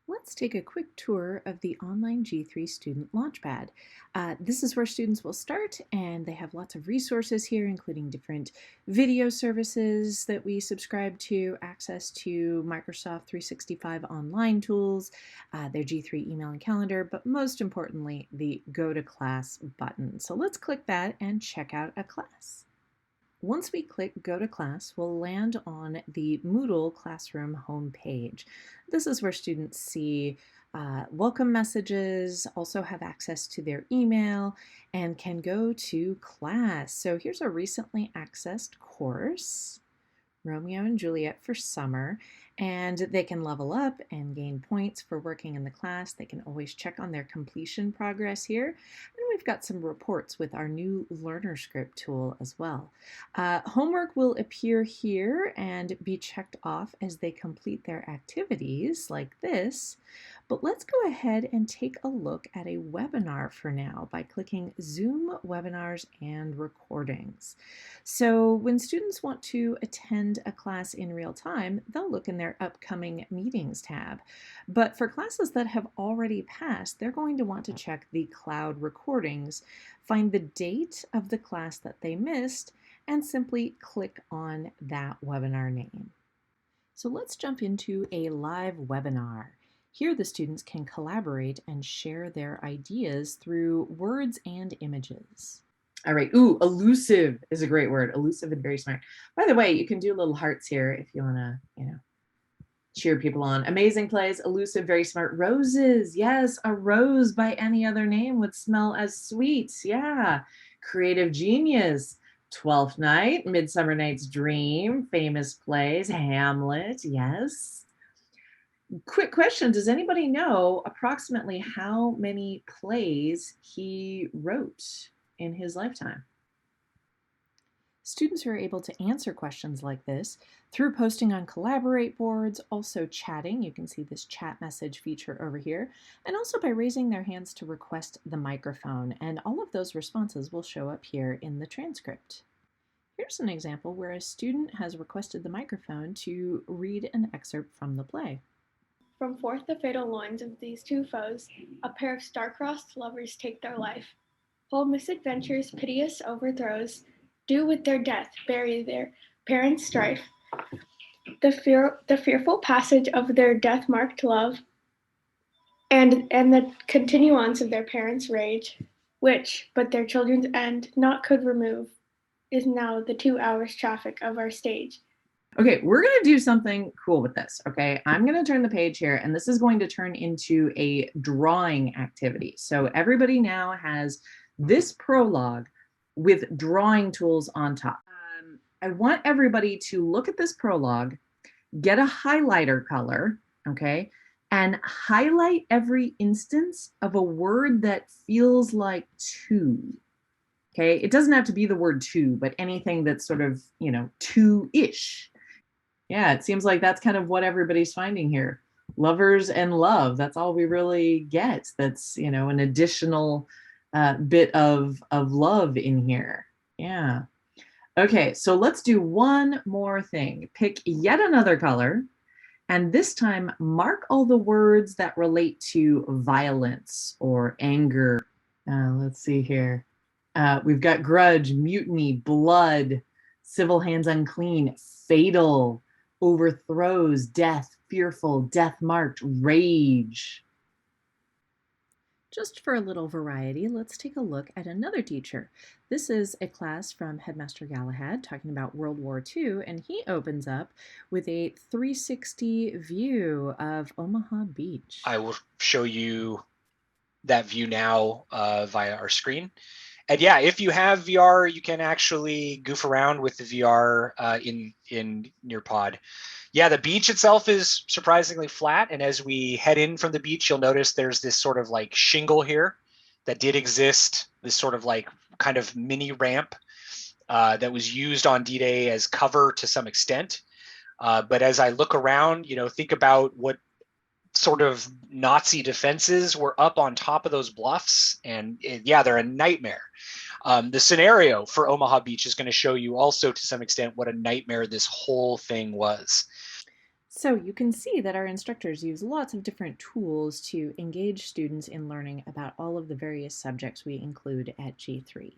Let's take a quick tour of the online G3 Student Launchpad. This is where students will start, and they have lots of resources here, including different video services that we subscribe to, access to Microsoft 365 online tools, their G3 email and calendar, but most importantly, the Go to Class button. So let's click that and check out a class. Once we click Go to Class, we'll land on the Moodle Classroom homepage. This is where students see welcome messages, also have access to their email, and can go to class. So here's a recently accessed course, Romeo and Juliet for summer, and they can level up and gain points for working in the class. They can always check on their completion progress here. And we've got some reports with our new Learner Script tool as well. Homework will appear here and be checked off as they complete their activities like this. But let's go ahead and take a look at a webinar for now by clicking Zoom Webinars and Recordings. So when students want to attend a class in real time, they'll look in their upcoming meetings tab. But for classes that have already passed, they're going to want to check the cloud recordings, find the date of the class that they missed, and simply click on that webinar name. So let's jump into a live webinar. Here the students can collaborate and share their ideas through words and images. All right. Ooh, elusive is a great word. Elusive and very smart. By the way, you can do little hearts here if you want to, cheer people on. Amazing plays, elusive, very smart. Roses. Yes, a rose by any other name would smell as sweet. Yeah. Creative genius. Twelfth Night, Midsummer Night's Dream, famous plays, Hamlet. Yes. Quick question. Does anybody know approximately how many plays he wrote in his lifetime? Students are able to answer questions like this through posting on Collaborate boards, also chatting. You can see this chat message feature over here, and also by raising their hands to request the microphone. And all of those responses will show up here in the transcript. Here's an example where a student has requested the microphone to read an excerpt from the play. From forth the fatal loins of these two foes, a pair of star-crossed lovers take their life. Whole misadventures, piteous overthrows, do with their death bury their parents' strife. The fearful passage of their death-marked love, and the continuance of their parents' rage, which, but their children's end not could remove, is now the 2 hours traffic of our stage. Okay, we're going to do something cool with this, okay? I'm going to turn the page here, and this is going to turn into a drawing activity. So everybody now has this prologue with drawing tools on top. I want everybody to look at this prologue, get a highlighter color, okay, and highlight every instance of a word that feels like to. Okay, it doesn't have to be the word to, but anything that's sort of, to-ish. Yeah, it seems like that's kind of what everybody's finding here. Lovers and love, that's all we really get. That's, an additional bit of love in here. Yeah. Okay, so let's do one more thing. Pick yet another color, and this time mark all the words that relate to violence or anger. Let's see here. We've got grudge, mutiny, blood, civil hands unclean, fatal, overthrows, death, fearful, death marked, rage. Just for a little variety, let's take a look at another teacher. This is a class from Headmaster Galahad talking about World War II, and he opens up with a 360 view of Omaha Beach. I will show you that view now via our screen. And yeah, if you have VR, you can actually goof around with the VR in your pod. Yeah, the beach itself is surprisingly flat. And as we head in from the beach, you'll notice there's this sort of like shingle here that did exist, this sort of like kind of mini ramp that was used on D-Day as cover to some extent. But as I look around, think about what sort of Nazi defenses were up on top of those bluffs. And yeah, they're a nightmare. The scenario for Omaha Beach is going to show you also to some extent what a nightmare this whole thing was. So you can see that our instructors use lots of different tools to engage students in learning about all of the various subjects we include at G3.